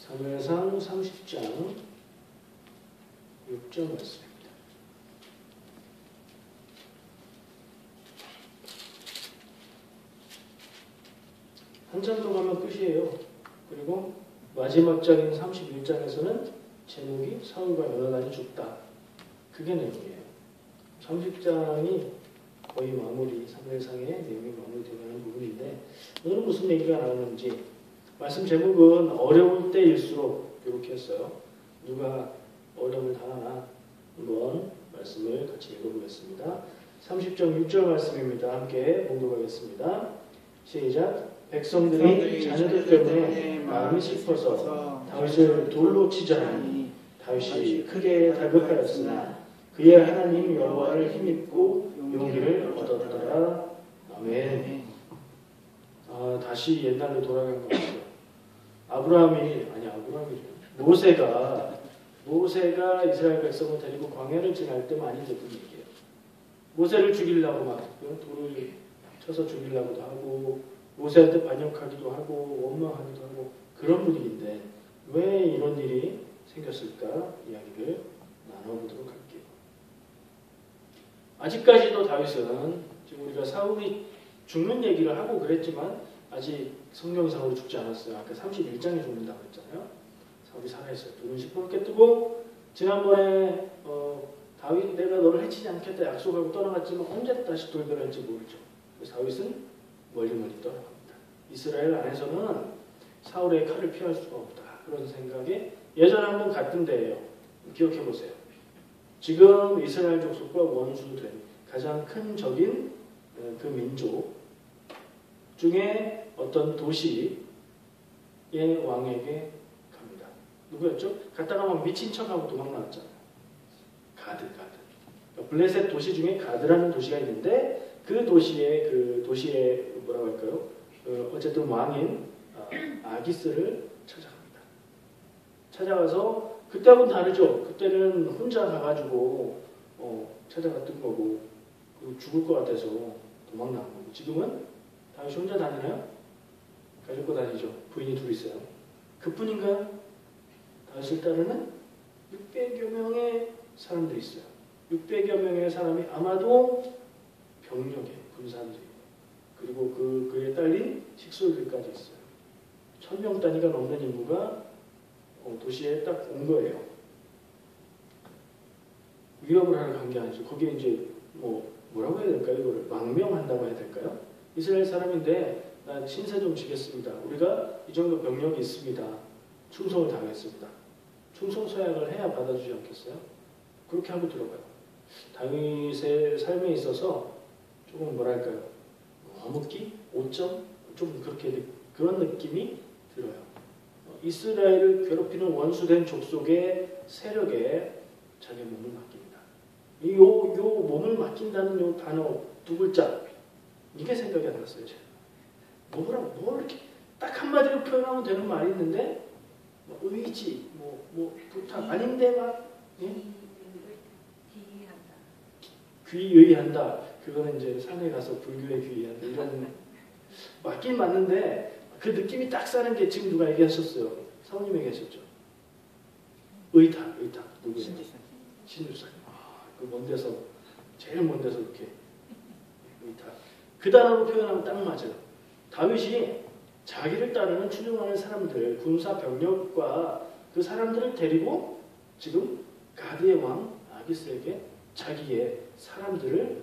사무엘상 30장 6절 말씀입니다. 한 장도 가면 끝이에요. 그리고 마지막 장인 31장에서는 제목이 사울과 요나단이 죽다. 그게 내용이에요. 30장이 거의 마무리, 사무엘상의 내용이 마무리되는 부분인데 오늘은 무슨 얘기가 나오는지 말씀 제목은 어려울 때일수록 이렇게 했어요. 누가 어려움을 당하나 한번 말씀을 같이 읽어보겠습니다. 30장 6절 말씀입니다. 함께 봉독하겠습니다. 시작. 백성들이 자녀들 때문에 마음이 슬퍼서 다윗을 돌로 치자니 다윗이 크게 다급하였으나 그의 하나님 여호와를 힘입고 용기를 얻었더라. 아멘. 다시 옛날로 돌아간 것 같아요. 모세가 이스라엘 백성을 데리고 광야를 지날 때 많이 듣던 얘기예요. 모세를 죽이려고 막 돌을 쳐서 죽이려고도 하고 모세한테 반역하기도 하고 원망하기도 하고 그런 분위기인데 왜 이런 일이 생겼을까 이야기를 나눠보도록 할게요. 아직까지도 다윗은 지금 우리가 사울이 죽는 얘기를 하고 그랬지만 아직 성경상으로 죽지 않았어요. 아까 31장에 죽는다고 했잖아요. 사울이 살아있어요. 눈을 시퍼렇게 뜨고 지난번에 다윗 내가 너를 해치지 않겠다 약속하고 떠나갔지만 언제 다시 돌변할지 모르죠. 그래서 다윗은 멀리 떠나갑니다. 이스라엘 안에서는 사울의 칼을 피할 수가 없다. 그런 생각에 예전에 한번 갔던 데예요. 기억해보세요. 지금 이스라엘 족속과 원수된 가장 큰 적인 그 민족 중에 어떤 도시의 왕에게 갑니다. 누구였죠? 갔다가 막 미친 척하고 도망 나왔잖아요. 가드. 블레셋 도시 중에 가드라는 도시가 있는데 그 도시의 뭐라고 할까요? 어쨌든 왕인 아기스를 찾아갑니다. 찾아가서 그때하고는 다르죠. 그때는 혼자 가가지고 찾아갔던 거고 죽을 것 같아서 도망 나온 거고 지금은 다윗이 혼자 다니나요? 가지고 다니죠. 부인이 둘 있어요. 그뿐인가요? 다윗을 따르는 600여 명의 사람들이 있어요. 600여 명의 사람이 아마도 병력에 군사들이 그리고 그에 딸린 식솔들까지 있어요. 1000명 단위가 넘는 인구가 도시에 딱 온 거예요. 위협을 하러 간 게 아니죠. 거기에 이제 뭐라고 해야 될까요? 이거를 망명한다고 해야 될까요? 이스라엘 사람인데 난 신세 좀 지겠습니다. 우리가 이 정도 병력이 있습니다. 충성을 당했습니다. 충성 서약을 해야 받아주지 않겠어요? 그렇게 하고 들어가요. 다윗의 삶에 있어서 조금 뭐랄까요? 어묵기? 5점? 좀 그렇게 그런 느낌이 들어요. 이스라엘을 괴롭히는 원수된 족속의 세력에 자기 몸을 맡깁니다. 요 몸을 맡긴다는 요 단어 두 글자 이게 생각이 안 났어요. 제가. 뭐 이렇게 딱 한마디로 표현하면 되는 말이 있는데 의지, 부탁 아닌데 막 귀의한다. 그거는 이제 산에 가서 불교에 귀의한다. 이런 맞긴 맞는데 그 느낌이 딱 사는 게 지금 누가 얘기하셨어요. 사모님이 얘기하셨죠. 의탁 누구예요? 신주사님. 그 먼 데서 제일 먼 데서 이렇게 의탁. 그 단어로 표현하면 딱 맞아요. 다윗이 자기를 따르는 추종하는 사람들, 군사 병력과 그 사람들을 데리고 지금 가드의 왕 아기스에게 자기의 사람들을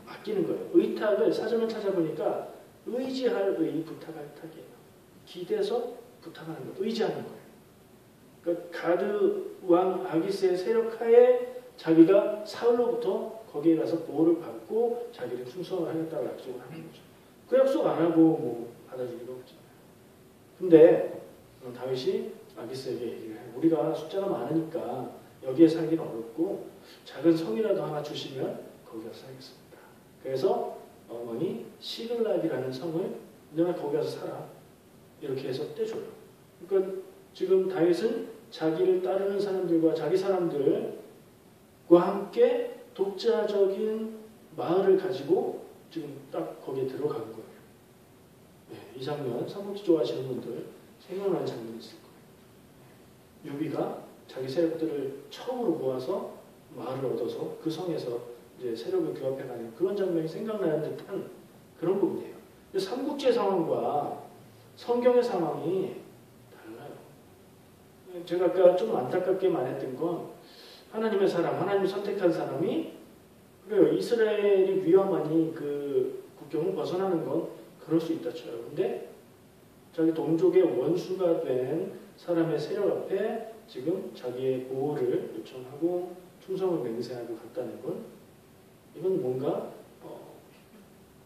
맡기는 거예요. 의탁을 사전을 찾아보니까 의지할 부탁할 탁이에요. 기대서 부탁하는 거예요. 의지하는 거예요. 그러니까 가드 왕 아기스의 세력 하에 자기가 사울로부터 거기에 가서 보호를 받고 자기를 충성을 하겠다고 약속을 하는 거죠. 그 약속 안 하고 받아주기가 없잖아요. 근데 다윗이 아기스에게 얘기를 해요. 우리가 숫자가 많으니까 여기에 살기는 어렵고 작은 성이라도 하나 주시면 거기 가서 살겠습니다. 그래서 어머니 시글락이라는 성을 내가 거기 가서 살아. 이렇게 해서 떼줘요. 그러니까 지금 다윗은 자기를 따르는 사람들과 자기 사람들과 함께 독자적인 마을을 가지고 지금 딱 거기에 들어간 거예요. 네, 이 장면, 삼국지 좋아하시는 분들 생각나는 장면이 있을 거예요. 유비가 자기 세력들을 처음으로 모아서 마을을 얻어서 그 성에서 이제 세력을 규합해가는 그런 장면이 생각나는 듯한 그런 부분이에요. 삼국지의 상황과 성경의 상황이 달라요. 제가 아까 좀 안타깝게 말했던 건 하나님의 사람, 하나님이 선택한 사람이 그래요. 이스라엘이 위험하니 그 국경을 벗어나는 건 그럴 수 있다 쳐요. 근데 자기 동족의 원수가 된 사람의 세력 앞에 지금 자기의 보호를 요청하고 충성을 맹세하고 갔다는 건 이건 뭔가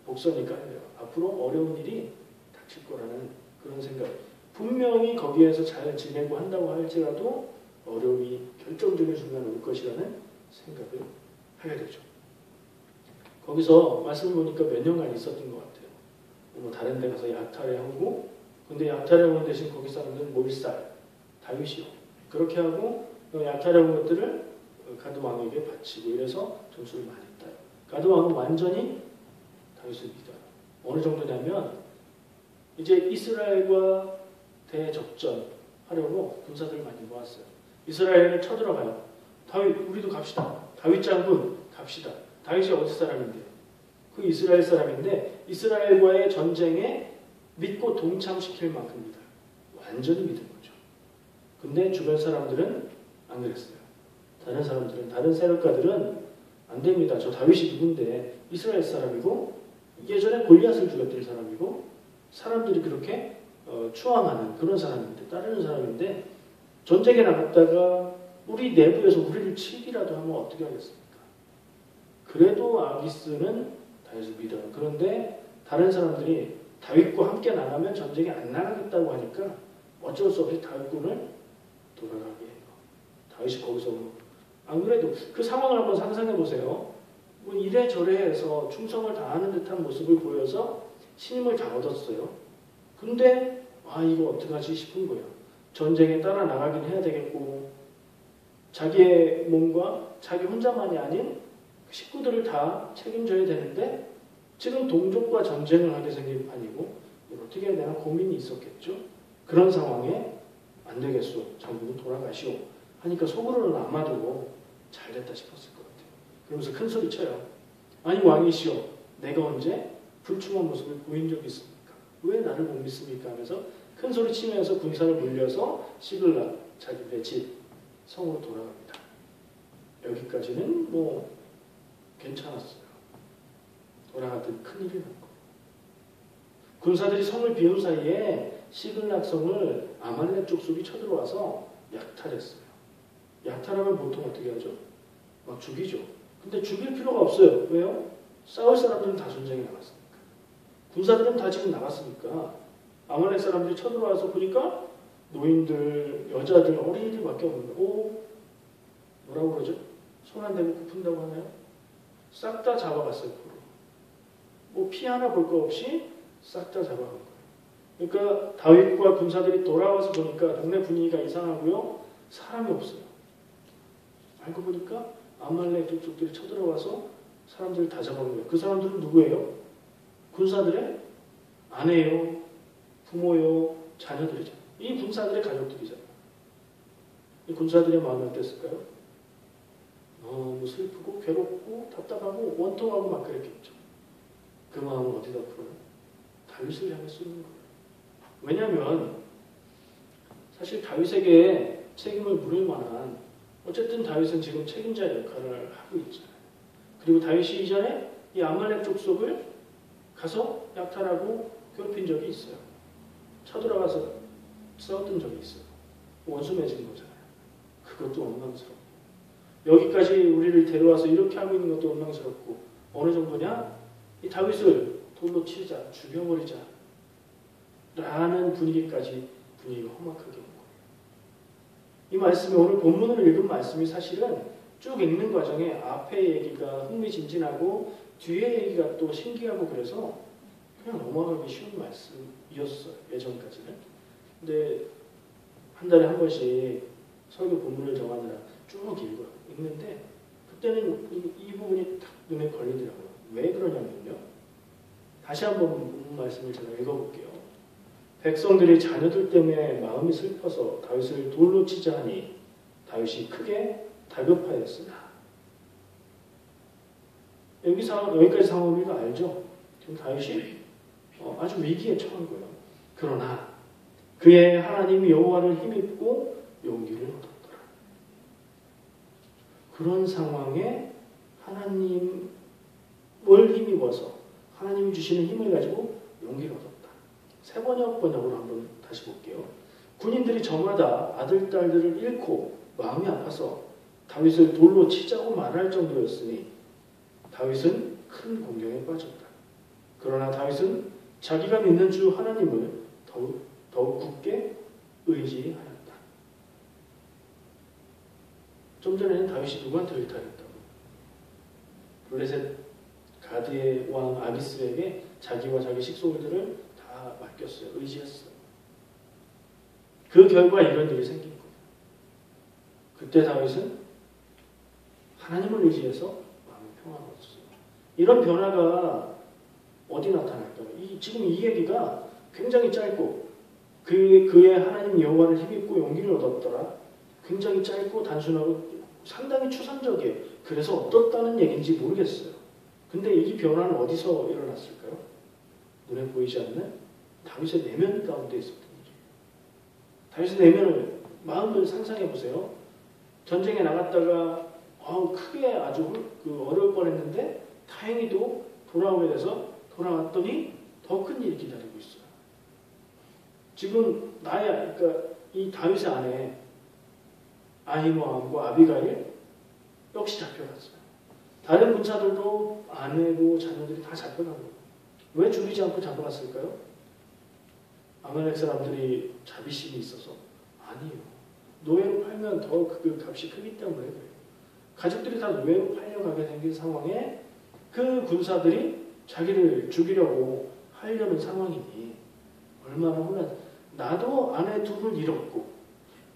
복선이니까 앞으로 어려운 일이 닥칠 거라는 그런 생각. 분명히 거기에서 잘 지내고 한다고 할지라도 어려움이 결정적인 순간에 올 것이라는 생각을 하게 되죠. 거기서 말씀을 보니까 몇 년간 있었던 것 같아요. 뭐 다른 데 가서 약탈해하고 근데 약탈해온 대신 거기 사람들은 몰살, 다윗이요. 그렇게 하고 약탈해온 것들을 가드 왕에게 바치고 이래서 점수를 많이 따요. 가드 왕은 완전히 다윗을 믿어요. 어느 정도냐면 이제 이스라엘과 대적전 하려고 군사들을 많이 모았어요. 이스라엘을 쳐들어가요. 다윗 우리도 갑시다. 다윗 장군 갑시다. 다윗이 어디 사람인데? 그 이스라엘 사람인데 이스라엘과의 전쟁에 믿고 동참시킬 만큼 믿어요. 완전히 믿은 거죠. 근데 주변 사람들은 안 그랬어요. 다른 사람들은, 다른 세력가들은 안 됩니다. 저 다윗이 누군데 이스라엘 사람이고 예전에 골리앗을 죽였던 사람이고 사람들이 그렇게 추앙하는 그런 사람인데 따르는 사람인데 전쟁에 나갔다가 우리 내부에서 우리를 치기라도 하면 어떻게 하겠습니까? 그래도 아기스는 다윗을 믿어요. 그런데 다른 사람들이 다윗과 함께 나가면 전쟁에 안 나가겠다고 하니까 어쩔 수 없이 다윗군을 돌아가게 해요. 다윗이 거기서 안 그래도 그 상황을 한번 상상해 보세요. 뭐 이래저래 해서 충성을 다하는 듯한 모습을 보여서 신임을 다 얻었어요. 근데 이거 어떡하지 싶은 거예요. 전쟁에 따라 나가긴 해야 되겠고 자기의 몸과 자기 혼자만이 아닌 식구들을 다 책임져야 되는데 지금 동족과 전쟁을 하게 생긴 판이고 어떻게 해야 되나 고민이 있었겠죠. 그런 상황에 안 되겠소. 장군은 돌아가시오. 하니까 속으로는 아마도 잘 됐다 싶었을 것 같아요. 그러면서 큰 소리 쳐요. 아니 왕이시오. 내가 언제 불충한 모습을 보인 적이 있습니까? 왜 나를 못 믿습니까? 하면서 큰 소리 치면서 군사를 물려서 시글락 자기네 집 성으로 돌아갑니다. 여기까지는 뭐 괜찮았어요. 돌아가던 큰일이 난 거예요. 군사들이 성을 비운 사이에 시글락 성을 아말렉 족속이 쳐들어와서 약탈했어요. 약탈하면 보통 어떻게 하죠? 막 죽이죠. 근데 죽일 필요가 없어요. 왜요? 싸울 사람들은 다 전쟁에 나갔으니까. 군사들은 다 지금 나갔으니까 아말렉 사람들이 쳐들어와서 보니까 노인들, 여자들, 어린이들밖에 없는 거예요. 뭐라고 그러죠? 손 안 대고 굽힌다고 하나요? 싹 다 잡아갔어요. 뭐 피 하나 볼 거 없이 싹 다 잡아간 거예요. 그러니까 다윗과 군사들이 돌아와서 보니까 동네 분위기가 이상하고요. 사람이 없어요. 알고 보니까 아말렉 족속들이 쳐들어와서 사람들을 다 잡아간 거예요. 그 사람들은 누구예요? 군사들의 아내요, 부모요, 자녀들이죠. 이 군사들의 가족들이잖아요. 이 군사들의 마음이 어땠을까요? 너무 슬프고 괴롭고 답답하고 원통하고 막 그랬겠죠. 그 마음을 어디다 풀어요? 다윗을 향해 쏟는 거예요. 왜냐하면 사실 다윗에게 책임을 물을 만한 어쨌든 다윗은 지금 책임자 역할을 하고 있잖아요. 그리고 다윗이 이전에 이 아말렉 족속을 가서 약탈하고 괴롭힌 적이 있어요. 쳐들어가서 싸웠던 적이 있어요. 원수 맺은 거잖아요. 그것도 원망스럽고 여기까지 우리를 데려와서 이렇게 하고 있는 것도 원망스럽고 어느 정도냐? 이 다윗을 돌로 치자, 죽여버리자 라는 분위기가 험악하게 온 거예요. 이 말씀이 오늘 본문을 읽은 말씀이 사실은 쭉 읽는 과정에 앞에 얘기가 흥미진진하고 뒤에 얘기가 또 신기하고 그래서 그냥 넘어가기 쉬운 말씀이었어요. 예전까지는. 근데 한 달에 한 번씩 설교 본문을 정하느라 쭉 읽는데 그때는 이 부분이 딱 눈에 걸리더라고요. 왜 그러냐면요. 다시 한번 본문 말씀을 제가 읽어볼게요. 백성들이 자녀들 때문에 마음이 슬퍼서 다윗을 돌로 치자 하니 다윗이 크게 다급하였으나. 여기까지 상황을 우리가 알죠? 지금 다윗이 아주 위기에 처한 거예요. 그러나 그의 하나님 여호와를 힘입고 용기를 얻었더라. 그런 상황에 하나님을 힘입어서 하나님이 주시는 힘을 가지고 용기를 얻었다. 세 번역으로 한번 다시 볼게요. 군인들이 저마다 아들, 딸들을 잃고 마음이 아파서 다윗을 돌로 치자고 말할 정도였으니 다윗은 큰 공경에 빠졌다. 그러나 다윗은 자기가 믿는 주 하나님을 더욱 굳게 의지하였다. 좀 전에는 다윗이 누구한테 의탁했다고? 블레셋 가드의 왕 아비스에게 자기와 자기 식솔들을 다 맡겼어요. 의지했어요. 그 결과 이런 일이 생긴 거예요. 그때 다윗은 하나님을 의지해서 마음의 평화가 얻었어요. 이런 변화가 어디 나타날까요? 지금 이 얘기가 굉장히 짧고 그의 하나님 여호와를 힘입고 용기를 얻었더라. 굉장히 짧고 단순하고 상당히 추상적이에요. 그래서 어떻다는 얘기인지 모르겠어요. 근데 이 변화는 어디서 일어났을까요? 눈에 보이지 않는 다윗의 내면 가운데 있었던 일이에요. 다윗의 내면을 마음을 상상해 보세요. 전쟁에 나갔다가 크게 아주 어려울 뻔했는데 다행히도 돌아오게 돼서 돌아왔더니 더 큰 일이 기다리고 있어요. 지금 그러니까 이 다윗의 아내 아히노암과 아비가일 역시 잡혀갔어요. 다른 군사들도 아내고 자녀들이 다 잡혀간 거예요. 왜 죽이지 않고 잡아갔을까요? 아말렉 사람들이 자비심이 있어서? 아니에요. 노예로 팔면 더 그 값이 크기 때문에 그래요. 가족들이 다 노예로 팔려가게 생긴 상황에 그 군사들이 자기를 죽이려고 하려는 상황이니 얼마나 혼란. 나도 아내 둘을 잃었고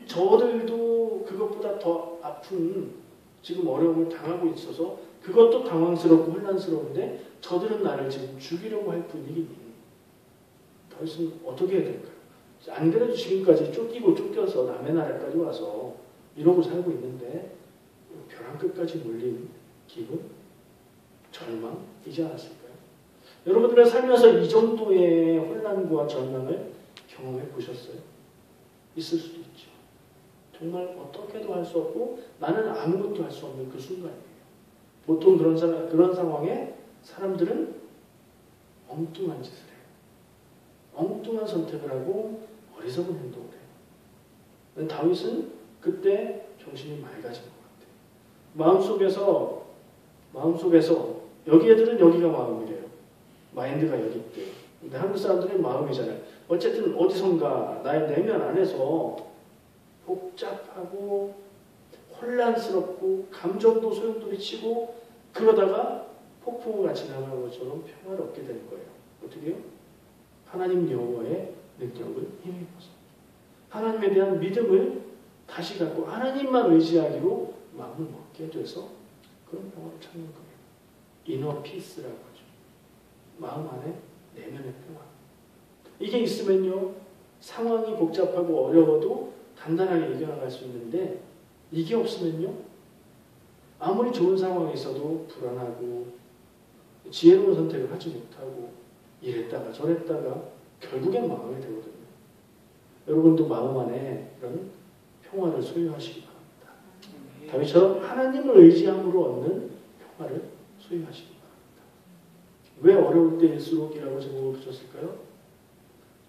저들도 그것보다 더 아픈 지금 어려움을 당하고 있어서 그것도 당황스럽고 혼란스러운데 저들은 나를 지금 죽이려고 할 분위기니 다윗은 어떻게 해야 될까요? 안 그래도 지금까지 쫓겨서 남의 나라까지 와서 이러고 살고 있는데 벼랑 끝까지 몰린 기분, 절망이지 않았을까요? 여러분들은 살면서 이 정도의 혼란과 절망을 경험해 보셨어요? 있을 수도 있죠. 정말 어떻게도 할 수 없고 나는 아무것도 할 수 없는 그 순간이에요. 보통 그런 상황에 사람들은 엉뚱한 짓을 해요. 엉뚱한 선택을 하고 어리석은 행동을 해요. 다윗은 그때 정신이 맑아진 것 같아요. 마음속에서 여기 애들은 여기가 마음이래요. 마인드가 여기 있대요. 근데 한국 사람들은 마음이잖아요. 어쨌든 어디선가 나의 내면 안에서 복잡하고 혼란스럽고 감정도 소용돌이치고 그러다가 폭풍우가 지나가는 것처럼 평화를 얻게 되는 거예요. 어떻게 해요? 하나님 여호와의 능력을 힘입어서 하나님에 대한 믿음을 다시 갖고 하나님만 의지하기로 마음을 먹게 돼서 그런 평화를 찾는 거예요. 이너 피스라고 하죠. 마음 안에 내면의 평화. 이게 있으면요 상황이 복잡하고 어려워도 단단하게 이겨나갈 수 있는데 이게 없으면요 아무리 좋은 상황에 있어도 불안하고 지혜로운 선택을 하지 못하고 이랬다가 저랬다가 결국엔 마음이 되거든요. 여러분도 마음 안에 이런 평화를 소유하시기 바랍니다. 다윗처럼 하나님을 의지함으로 얻는 평화를 소유하시기 바랍니다. 왜 어려울 때일수록이라고 제목을 붙였을까요?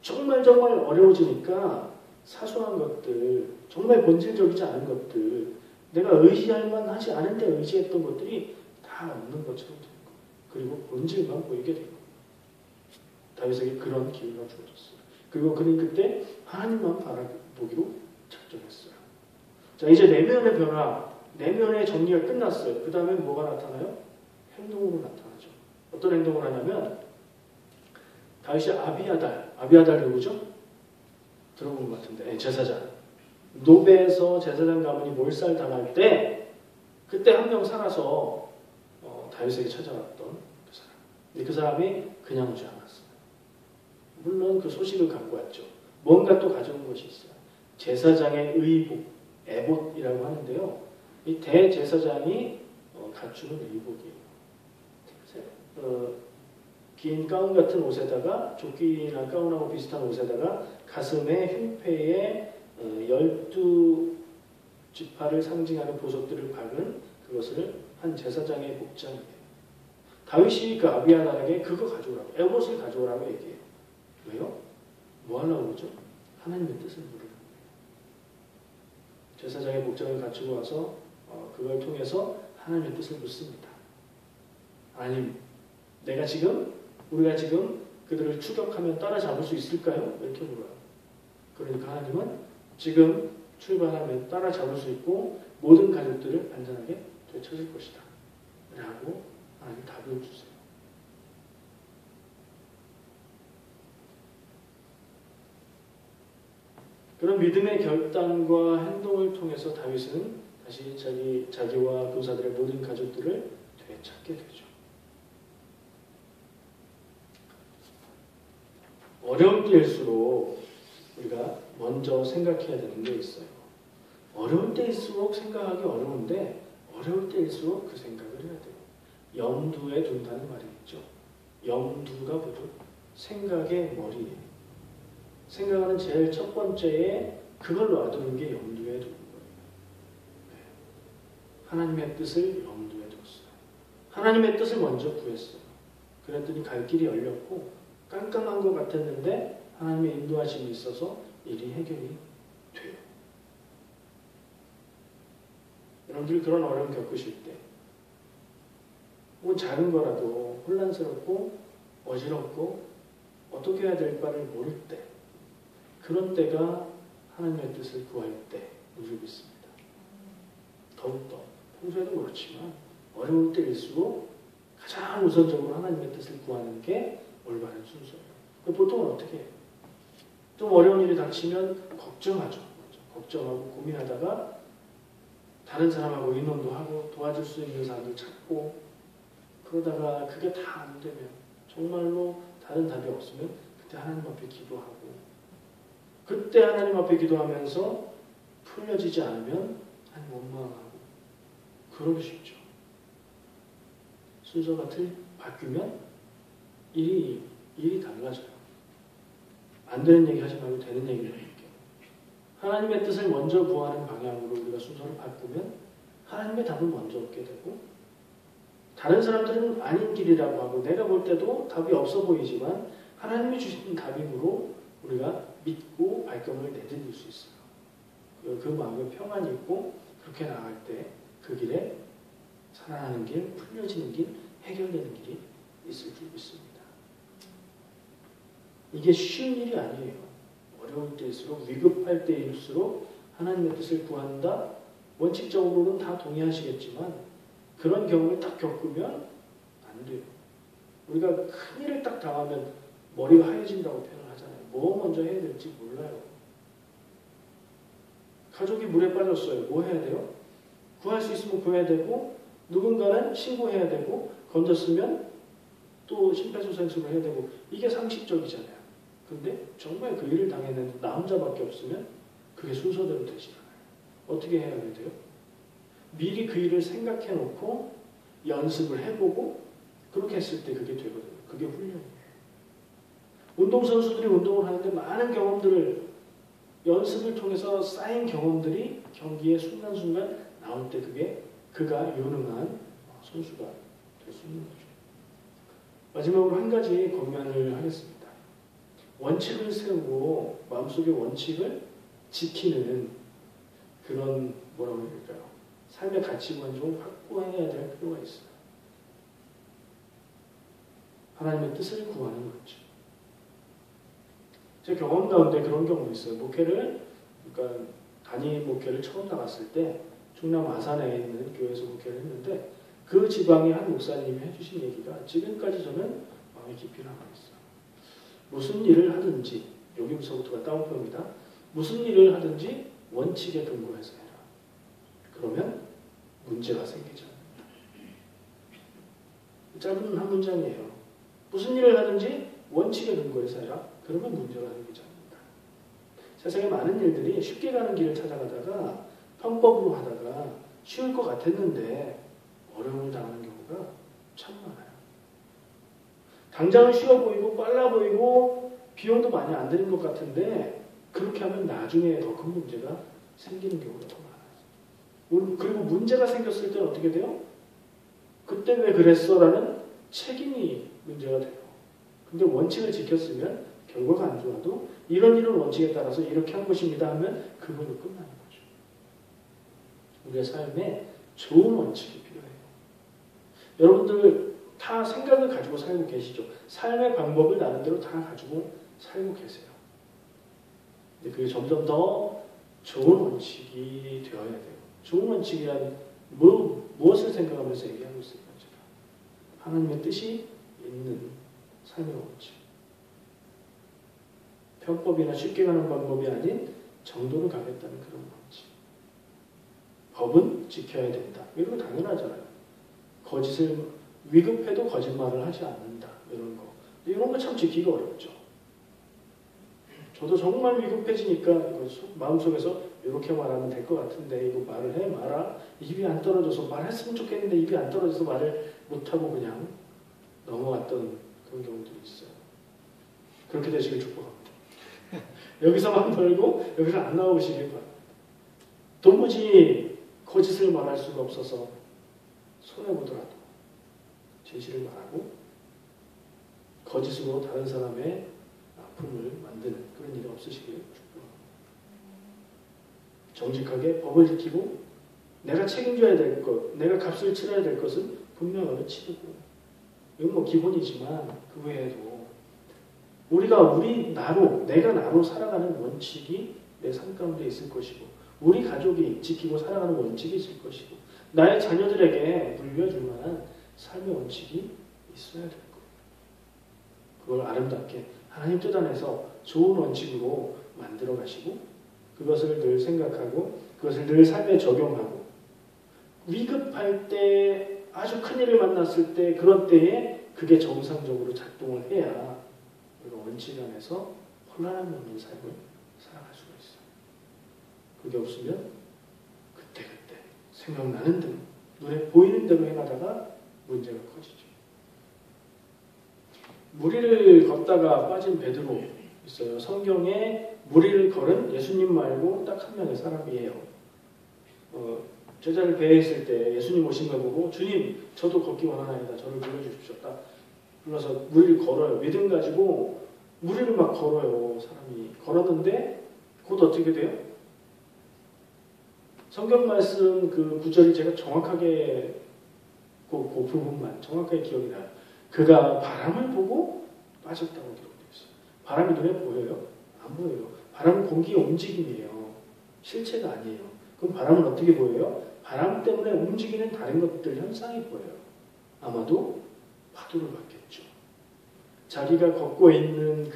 정말 어려워지니까 사소한 것들, 정말 본질적이지 않은 것들, 내가 의지할 만하지 않은데 의지했던 것들이 다 없는 것처럼 되는 거예요. 그리고 본질만 보이게 되는 거예요. 다윗에게 그런 기회가 주어졌어요. 그리고 그는 그때 하나님만 바라보기로 작정했어요. 자, 이제 내면의 변화, 내면의 정리가 끝났어요. 그 다음에 뭐가 나타나요? 행동으로 나타나죠. 어떤 행동을 하냐면 다윗이 아비아달 누구죠? 들어본 것 같은데 제사장. 노베에서 제사장 가문이 몰살 당할 때 그때 한 명 살아서 다윗에게 찾아왔던 그 사람. 근데 그 사람이 그냥 오지 않았어요. 물론 그 소식을 갖고 왔죠. 뭔가 또 가져온 것이 있어요. 제사장의 의복, 에봇이라고 하는데요. 이 대제사장이 갖추는 의복이에요. 긴 가운 같은 옷에다가 조끼나 가운하고 비슷한 옷에다가 가슴에 흉패에 12지파를 상징하는 보석들을 박은 그것을 한 제사장의 복장이에요. 다윗이 그 아비아달에게 그거 가져오라고, 에봇을 가져오라고 얘기해요. 왜요? 뭐 하려고 그러죠? 하나님의 뜻을 모르는 거예요. 제사장의 복장을 갖추고 와서 그걸 통해서 하나님의 뜻을 묻습니다. 하나님, 우리가 지금 그들을 추격하면 따라잡을 수 있을까요? 이렇게 물어요. 그러니까 하나님은 지금 출발하면 따라잡을 수 있고 모든 가족들을 안전하게 되찾을 것이다. 라고 하나님 답을 주세요. 그런 믿음의 결단과 행동을 통해서 다윗은 다시 자기와 군사들의 모든 가족들을 되찾게 되죠. 어려울 때일수록 우리가 먼저 생각해야 되는 게 있어요. 어려울 때일수록 생각하기 어려운데 어려울 때일수록 그 생각을 해야 돼요. 염두에 둔다는 말이 있죠. 염두가 뭐죠? 생각의 머리예요. 생각하는 제일 첫 번째에 그걸 놔두는 게 염두에 두는 거예요. 네. 하나님의 뜻을 염두에 뒀어요. 하나님의 뜻을 먼저 구했어요. 그랬더니 갈 길이 열렸고 깜깜한 것 같았는데 하나님의 인도하심이 있어서 일이 해결이 돼요. 여러분들이 그런 어려움 겪으실 때 뭐 작은 거라도 혼란스럽고 어지럽고 어떻게 해야 될까를 모를 때 그런 때가 하나님의 뜻을 구할 때인 믿습니다. 더욱더 평소에도 그렇지만 어려울 때일수록 가장 우선적으로 하나님의 뜻을 구하는 게 올바른 순서예요. 보통은 어떻게 해요? 좀 어려운 일이 닥치면 걱정하죠. 걱정하고 고민하다가 다른 사람하고 의논도 하고 도와줄 수 있는 사람들 찾고 그러다가 그게 다 안 되면 정말로 다른 답이 없으면 그때 하나님 앞에 기도하고 그때 하나님 앞에 기도하면서 풀려지지 않으면 하나님 원망하고 그러기 쉽죠. 순서가 바뀌면 일이 달라져요. 안 되는 얘기 하지 말고 되는 얘기를 할게요. 하나님의 뜻을 먼저 구하는 방향으로 우리가 순서를 바꾸면 하나님의 답을 먼저 얻게 되고 다른 사람들은 아닌 길이라고 하고 내가 볼 때도 답이 없어 보이지만 하나님이 주신 답이므로 우리가 믿고 발걸음을 내딛을 수 있어요. 그 마음에 평안이 있고 그렇게 나아갈 때 그 길에 살아나는 길, 풀려지는 길, 해결되는 길이 있을 줄 믿습니다. 이게 쉬운 일이 아니에요. 어려울 때일수록 위급할 때일수록 하나님의 뜻을 구한다. 원칙적으로는 다 동의하시겠지만 그런 경험을 딱 겪으면 안 돼요. 우리가 큰일을 딱 당하면 머리가 하얘진다고 표현을 하잖아요. 뭐 먼저 해야 될지 몰라요. 가족이 물에 빠졌어요. 뭐 해야 돼요? 구할 수 있으면 구해야 되고 누군가는 신고해야 되고 건졌으면 또 심폐소생술을 해야 되고 이게 상식적이잖아요. 근데 정말 그 일을 당했는데 나 혼자밖에 없으면 그게 순서대로 되지 않아요. 어떻게 해야 돼요? 미리 그 일을 생각해 놓고 연습을 해보고 그렇게 했을 때 그게 되거든요. 그게 훈련이에요. 운동선수들이 운동을 하는데 많은 경험들을 연습을 통해서 쌓인 경험들이 경기의 순간순간 나올 때 그가 유능한 선수가 될 수 있는 거죠. 마지막으로 한 가지 권면을 하겠습니다. 원칙을 세우고 마음속의 원칙을 지키는 그런 뭐라고 해야 될까요? 삶의 가치관을 좀 확보해야 될 필요가 있어요. 하나님의 뜻을 구하는 거죠. 제 경험 가운데 그런 경우도 있어요. 그러니까 단임 목회를 처음 나갔을 때 충남 아산에 있는 교회에서 목회를 했는데 그 지방의 한 목사님이 해주신 얘기가 지금까지 저는 마음에 깊이 남아있어요. 무슨 일을 하든지 여기서부터가 따옴표입니다. 무슨 일을 하든지 원칙에 근거해서 해라. 그러면 문제가 생기지 않는다. 짧은 한 문장이에요. 무슨 일을 하든지 원칙에 근거해서 해라. 그러면 문제가 생기지 않는다. 세상에 많은 일들이 쉽게 가는 길을 찾아가다가 편법으로 하다가 쉬울 것 같았는데 어려움을 당하는 경우가 참 많아요. 당장은 쉬워 보이고 빨라 보이고 비용도 많이 안 드는 것 같은데 그렇게 하면 나중에 더 큰 문제가 생기는 경우가 더 많아요. 그리고 문제가 생겼을 때는 어떻게 돼요? 그때 왜 그랬어? 라는 책임이 문제가 돼요. 근데 원칙을 지켰으면 결과가 안 좋아도 이런 원칙에 따라서 이렇게 한 것입니다 하면 그걸로 끝나는 거죠. 우리의 삶에 좋은 원칙이 필요해요. 여러분들 다 생각을 가지고 살고 계시죠. 삶의 방법을 나름대로 다 가지고 살고 계세요. 근데 그게 점점 더 좋은 원칙이 되어야 돼요. 좋은 원칙이란 무엇을 생각하면서 얘기하고 있습니까? 하나님의 뜻이 있는 삶의 원칙. 편법이나 쉽게 가는 방법이 아닌 정도를 가겠다는 그런 원칙. 법은 지켜야 된다. 이런 거 당연하잖아요. 거짓을 위급해도 거짓말을 하지 않는다. 이런 거. 이런 거 참 지키기 어렵죠. 저도 정말 위급해지니까 이거 마음속에서 이렇게 말하면 될 것 같은데 이거 말을 해 마라. 입이 안 떨어져서 말했으면 좋겠는데 입이 안 떨어져서 말을 못하고 그냥 넘어갔던 그런 경우들이 있어요. 그렇게 되시길 축복합니다. 여기서만 벌고 여기서 안 나오시길 바랍니다. 도무지 거짓을 말할 수가 없어서 손해보더라도 진실을 말하고 거짓으로 다른 사람의 아픔을 만드는 그런 일이 없으시길 축복합니다. 정직하게 법을 지키고 내가 책임져야 될 것, 내가 값을 치러야 될 것은 분명하게 치르고 이건 뭐 기본이지만 그 외에도 우리가 내가 나로 살아가는 원칙이 내 삶 가운데 있을 것이고 우리 가족이 지키고 살아가는 원칙이 있을 것이고 나의 자녀들에게 물려줄 만한 삶의 원칙이 있어야 될 거예요. 그걸 아름답게 하나님 뜻 안에서 좋은 원칙으로 만들어 가시고 그것을 늘 생각하고 그것을 늘 삶에 적용하고 위급할 때 아주 큰일을 만났을 때 그런 때에 그게 정상적으로 작동을 해야 우리가 원칙 안에서 혼란함 없는 삶을 살아갈 수가 있어요. 그게 없으면 그때그때 생각나는 대로 눈에 보이는 대로 해나다가 문제가 커지죠. 무리를 걷다가 빠진 베드로 있어요. 성경에 무리를 걸은 예수님 말고 딱 한 명의 사람이에요. 제자를 배에 있을 때 예수님 오신 걸 보고 주님 저도 걷기 원하나이다. 저를 불러주십시오. 딱 불러서 무리를 걸어요. 믿음 가지고 무리를 막 걸어요. 사람이 걸었는데 곧 어떻게 돼요? 성경 말씀 그 구절이 제가 정확하게 그 부분만 정확하게 기억이 나요. 그가 바람을 보고 빠졌다고 기록되어 있어요. 바람이 눈에 보여요? 안 보여요. 바람은 공기의 움직임이에요. 실체가 아니에요. 그럼 바람은 어떻게 보여요? 바람 때문에 움직이는 다른 것들 현상이 보여요. 아마도 파도를 봤겠죠. 자기가 걷고 있는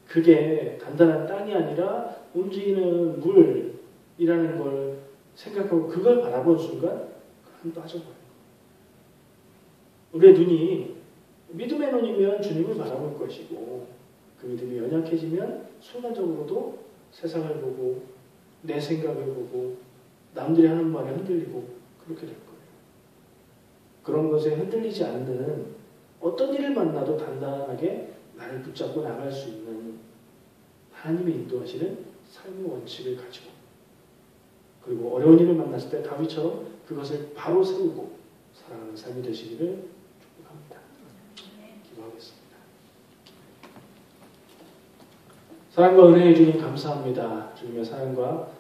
그게 단단한 땅이 아니라 움직이는 물이라는 걸 생각하고 그걸 바라본 순간 그냥 빠져버려요. 우리의 눈이 믿음의 눈이면 주님을 바라볼 것이고 그 믿음이 연약해지면 순간적으로도 세상을 보고 내 생각을 보고 남들이 하는 말에 흔들리고 그렇게 될 거예요. 그런 것에 흔들리지 않는 어떤 일을 만나도 단단하게 나를 붙잡고 나갈 수 있는 하나님이 인도하시는 삶의 원칙을 가지고 그리고 어려운 일을 만났을 때 다윗처럼 그것을 바로 세우고 살아가는 삶이 되시기를 축복합니다. 기도하겠습니다. 사랑과 은혜의 주님 감사합니다. 주님의 사랑과